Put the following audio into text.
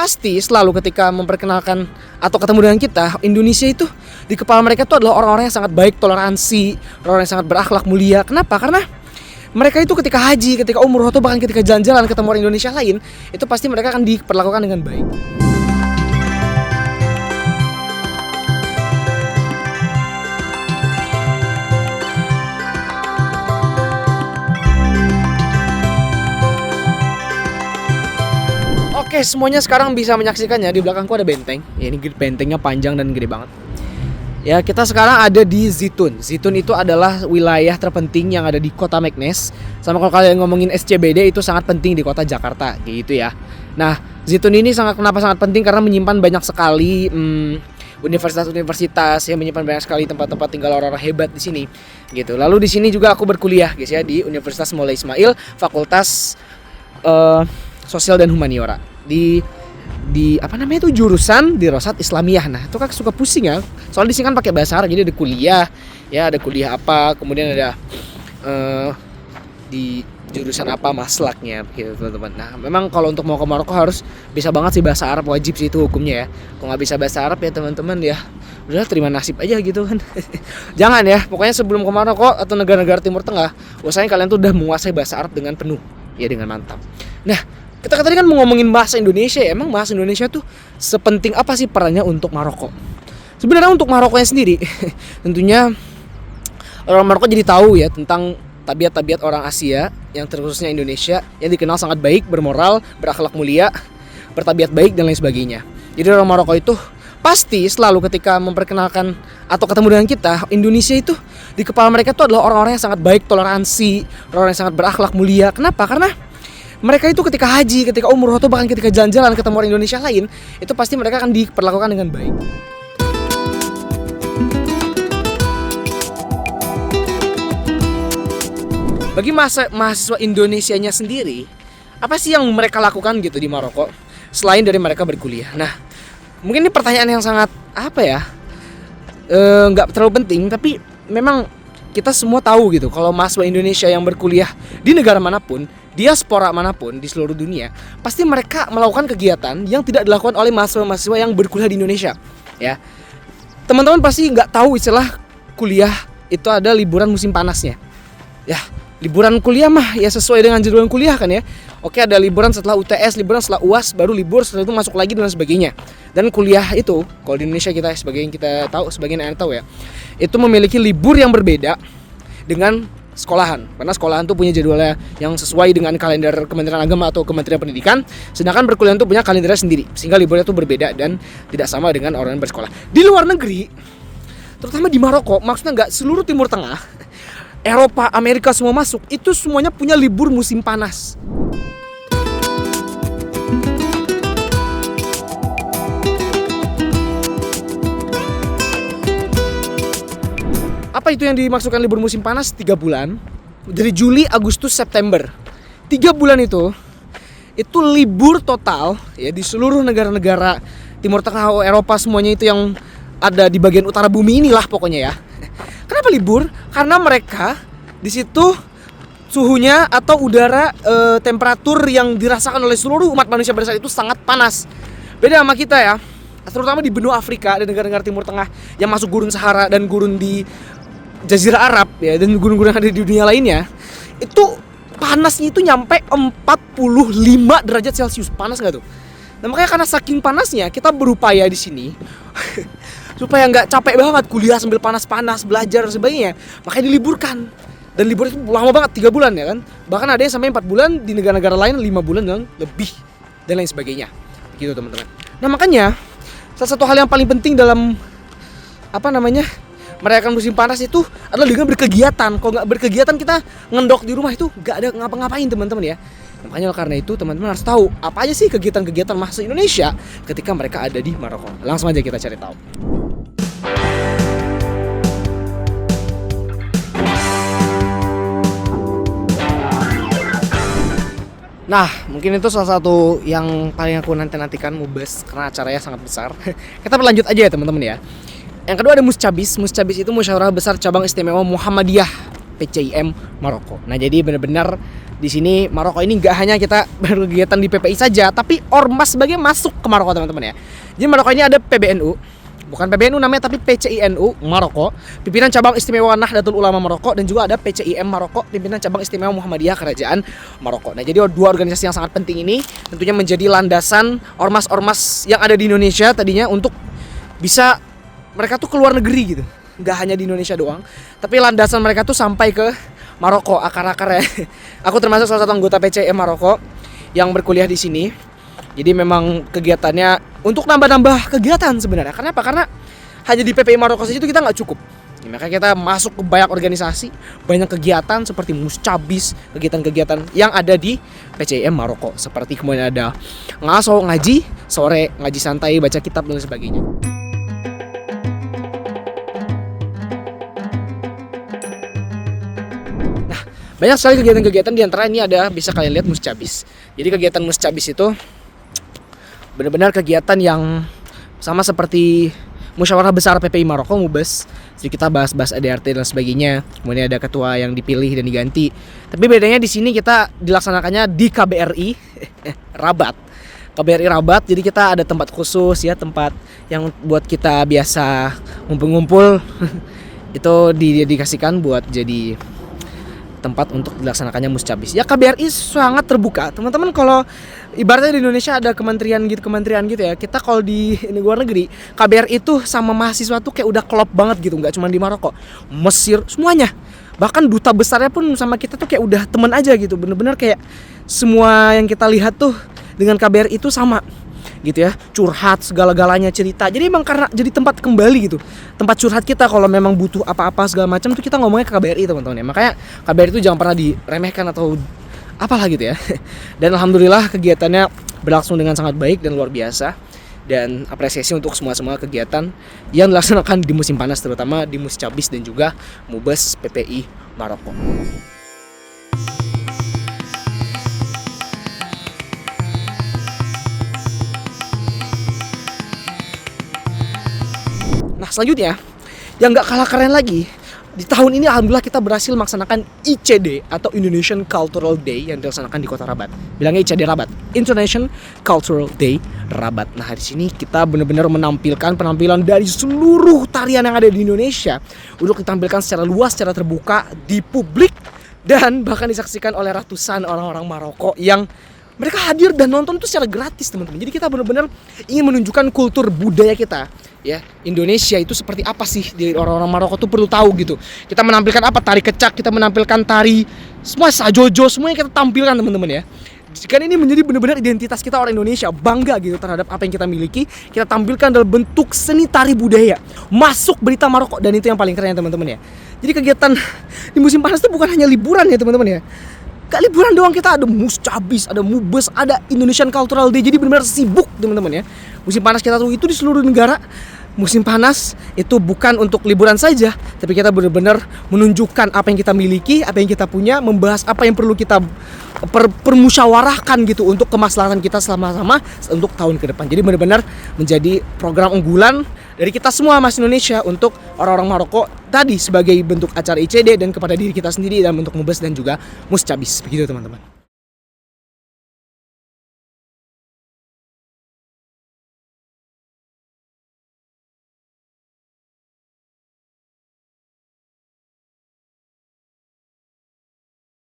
pasti selalu ketika memperkenalkan atau ketemu dengan kita, Indonesia itu di kepala mereka itu adalah orang-orang yang sangat baik, toleransi, orang yang sangat berakhlak mulia. Kenapa? Karena mereka itu ketika haji, ketika umroh, atau bahkan ketika jalan-jalan ketemu orang Indonesia lain, itu pasti mereka akan diperlakukan dengan baik. Oke, semuanya sekarang bisa menyaksikannya. Di belakangku ada benteng. Ya, ini bentengnya panjang dan gede banget. Ya, kita sekarang ada di Zaitun. Zaitun itu adalah wilayah terpenting yang ada di kota Meknes. Sama kalau kalian ngomongin SCBD itu sangat penting di kota Jakarta, kayak gitu ya. Nah, Zaitun ini kenapa sangat penting? Karena menyimpan banyak sekali universitas-universitas, yang menyimpan banyak sekali tempat-tempat tinggal orang-orang hebat di sini, gitu. Lalu di sini juga aku berkuliah, guys ya, di Universitas Maulana Ismail, Fakultas Sosial dan Humaniora. Di apa namanya itu, jurusan di Rosat Islamiyah. Nah, itu kan suka pusing ya. Soalnya di sini kan pakai bahasa Arab, jadi ada kuliah, ya ada kuliah apa, kemudian ada di jurusan apa maslaknya gitu, teman-teman. Nah, memang kalau untuk mau ke Maroko harus bisa banget sih bahasa Arab, wajib sih itu hukumnya ya. Kalau nggak bisa bahasa Arab ya teman-teman ya udah terima nasib aja gitu kan. Jangan ya, pokoknya sebelum ke Maroko atau negara-negara Timur Tengah, usahain kalian tuh udah menguasai bahasa Arab dengan penuh, ya dengan mantap. Nah, kita tadi kan mau ngomongin bahasa Indonesia ya. Emang bahasa Indonesia tuh sepenting apa sih perannya untuk Maroko? Sebenarnya untuk Marokonya sendiri tentunya orang Maroko jadi tahu ya tentang tabiat-tabiat orang Asia, yang terkhususnya Indonesia, yang dikenal sangat baik, bermoral, berakhlak mulia, bertabiat baik dan lain sebagainya. Jadi orang Maroko itu pasti selalu ketika memperkenalkan atau ketemu dengan kita, Indonesia itu di kepala mereka itu adalah orang-orang yang sangat baik, toleransi, orang yang sangat berakhlak mulia. Kenapa? Karena mereka itu ketika haji, ketika umroh, atau bahkan ketika jalan-jalan ketemu orang Indonesia lain, itu pasti mereka akan diperlakukan dengan baik. Bagi mahasiswa Indonesianya sendiri, apa sih yang mereka lakukan gitu di Maroko selain dari mereka berkuliah? Nah, mungkin ini pertanyaan yang sangat nggak terlalu penting, tapi memang kita semua tahu gitu kalau mahasiswa Indonesia yang berkuliah di negara manapun, diaspora manapun di seluruh dunia, pasti mereka melakukan kegiatan yang tidak dilakukan oleh mahasiswa-mahasiswa yang berkuliah di Indonesia. Ya, teman-teman pasti nggak tahu istilah kuliah itu ada liburan musim panasnya. Ya, liburan kuliah mah ya sesuai dengan jadwal kuliah kan ya. Oke, ada liburan setelah UTS, liburan setelah UAS, baru libur, setelah itu masuk lagi dan sebagainya. Dan kuliah itu, kalau di Indonesia kita sebagian kita tahu, sebagian yang tahu ya, itu memiliki libur yang berbeda dengan sekolahan, karena sekolahan tuh punya jadwalnya yang sesuai dengan kalender Kementerian Agama atau Kementerian Pendidikan, sedangkan perkuliahan tuh punya kalendernya sendiri, sehingga liburnya tuh berbeda dan tidak sama dengan orang yang bersekolah. Di luar negeri, terutama di Maroko, maksudnya nggak seluruh Timur Tengah, Eropa, Amerika semua masuk, itu semuanya punya libur musim panas. Apa itu yang dimaksudkan libur musim panas? 3 bulan. Dari Juli, Agustus, September. 3 bulan itu libur total ya di seluruh negara-negara Timur Tengah, Eropa semuanya itu yang ada di bagian utara bumi inilah pokoknya ya. Kenapa libur? Karena mereka di situ suhunya atau udara temperatur yang dirasakan oleh seluruh umat manusia pada saat itu sangat panas. Beda sama kita ya. Terutama di benua Afrika dan negara-negara Timur Tengah yang masuk gurun Sahara dan gurun di Jazirah Arab ya, dan gunung-gunung yang ada di dunia lainnya, itu panasnya itu nyampe 45 derajat Celcius. Panas nggak tuh? Nah, makanya karena saking panasnya kita berupaya di sini supaya nggak capek banget kuliah sambil panas-panas, belajar dan sebagainya. Makanya diliburkan. Dan libur itu lama banget, 3 bulan ya kan. Bahkan ada yang sampai 4 bulan, di negara-negara lain 5 bulan dan lebih dan lain sebagainya. Gitu teman-teman. Nah, makanya salah satu hal yang paling penting dalam merayakan musim panas itu adalah dengan berkegiatan. Kalau nggak berkegiatan, kita ngendok di rumah itu nggak ada ngapa-ngapain teman-teman ya. Makanya karena itu teman-teman harus tahu apa aja sih kegiatan-kegiatan mahasiswa Indonesia ketika mereka ada di Maroko. Langsung aja kita cari tahu. Nah, mungkin itu salah satu yang paling aku nantikan mubes karena acaranya sangat besar. Kita berlanjut aja ya teman-teman ya. Yang kedua ada Muscabis. Muscabis itu Musyawarah Besar Cabang Istimewa Muhammadiyah PCIM Maroko. Nah, jadi benar-benar Di sini Maroko ini nggak hanya kita berkegiatan di PPI saja, tapi ormas sebagai masuk ke Maroko teman-teman ya. Jadi Maroko ini ada PBNU, bukan PBNU namanya tapi PCINU Maroko, pimpinan cabang istimewa Nahdlatul Ulama Maroko, dan juga ada PCIM Maroko, pimpinan cabang istimewa Muhammadiyah Kerajaan Maroko. Nah, jadi dua organisasi yang sangat penting ini tentunya menjadi landasan ormas-ormas yang ada di Indonesia tadinya untuk bisa mereka tuh keluar negeri gitu. Nggak hanya di Indonesia doang, tapi landasan mereka tuh sampai ke Maroko, akar-akarnya. Aku termasuk salah satu anggota PCIM Maroko yang berkuliah di sini. Jadi memang kegiatannya untuk nambah-nambah kegiatan sebenarnya. Kenapa? Karena hanya di PPI Maroko saja itu kita nggak cukup. Makanya kita masuk ke banyak organisasi, banyak kegiatan seperti muscabis, kegiatan-kegiatan yang ada di PCIM Maroko. Seperti kemudian ada ngaso, ngaji, sore, ngaji santai, baca kitab dan sebagainya. Nah, banyak sekali kegiatan-kegiatan, di antara ini ada bisa kalian lihat muscabis. Jadi kegiatan muscabis itu benar-benar kegiatan yang sama seperti musyawarah besar PPI Maroko, Mubes. Jadi kita bahas-bahas ADRT dan sebagainya. Kemudian ada ketua yang dipilih dan diganti. Tapi bedanya di sini kita dilaksanakannya di KBRI Rabat. KBRI Rabat. Jadi kita ada tempat khusus ya, tempat yang buat kita biasa ngumpul-ngumpul. Itu didedikasikan buat jadi tempat untuk dilaksanakannya muscabis. Ya KBRI sangat terbuka. Teman-teman kalau ibaratnya di Indonesia ada kementerian gitu ya. Kita kalau di luar negeri, KBRI itu sama mahasiswa tuh kayak udah klop banget gitu, nggak cuma di Maroko, Mesir, semuanya. Bahkan duta besarnya pun sama kita tuh kayak udah teman aja gitu. Bener-bener kayak semua yang kita lihat tuh dengan KBRI itu sama gitu ya, curhat segala-galanya, cerita. Jadi emang karena jadi tempat kembali gitu, tempat curhat kita kalau memang butuh apa-apa segala macam tuh kita ngomongnya ke KBRI teman-teman ya. Makanya KBRI itu jangan pernah diremehkan atau apalah gitu ya. Dan alhamdulillah kegiatannya berlangsung dengan sangat baik dan luar biasa. Dan apresiasi untuk semua kegiatan yang dilaksanakan di musim panas, terutama di Muscabis dan juga Mubes PPI Maroko. Nah selanjutnya, yang gak kalah keren lagi, di tahun ini alhamdulillah kita berhasil melaksanakan ICD atau Indonesian Cultural Day yang dilaksanakan di kota Rabat. Bilangnya ICD Rabat, International Cultural Day Rabat. Nah di sini kita benar-benar menampilkan penampilan dari seluruh tarian yang ada di Indonesia untuk ditampilkan secara luas, secara terbuka di publik, dan bahkan disaksikan oleh ratusan orang-orang Maroko yang mereka hadir dan nonton itu secara gratis teman-teman. Jadi kita benar-benar ingin menunjukkan kultur budaya kita ya. Indonesia itu seperti apa sih, di orang-orang Maroko tuh perlu tahu gitu. Kita menampilkan apa, tari kecak, kita menampilkan tari semua sajojo, semuanya kita tampilkan teman-teman ya. Kan ini menjadi benar-benar identitas kita orang Indonesia, bangga gitu terhadap apa yang kita miliki. Kita tampilkan dalam bentuk seni tari budaya, masuk berita Maroko, dan itu yang paling keren ya teman-teman ya. Jadi kegiatan di musim panas itu bukan hanya liburan ya teman-teman ya. Gak liburan doang, kita ada muscabis, ada mubes, ada Indonesian Cultural Day. Jadi benar-benar sibuk teman-teman ya. Musim panas kita tuh itu di seluruh negara. Musim panas itu bukan untuk liburan saja, tapi kita benar-benar menunjukkan apa yang kita miliki, apa yang kita punya, membahas apa yang perlu kita permusyawarahkan gitu untuk kemaslahatan kita selama-sama untuk tahun ke depan. Jadi benar-benar menjadi program unggulan dari kita semua Mas Indonesia untuk orang-orang Maroko tadi sebagai bentuk acara ICD dan kepada diri kita sendiri dalam bentuk mubes dan juga muscabis. Begitu teman-teman.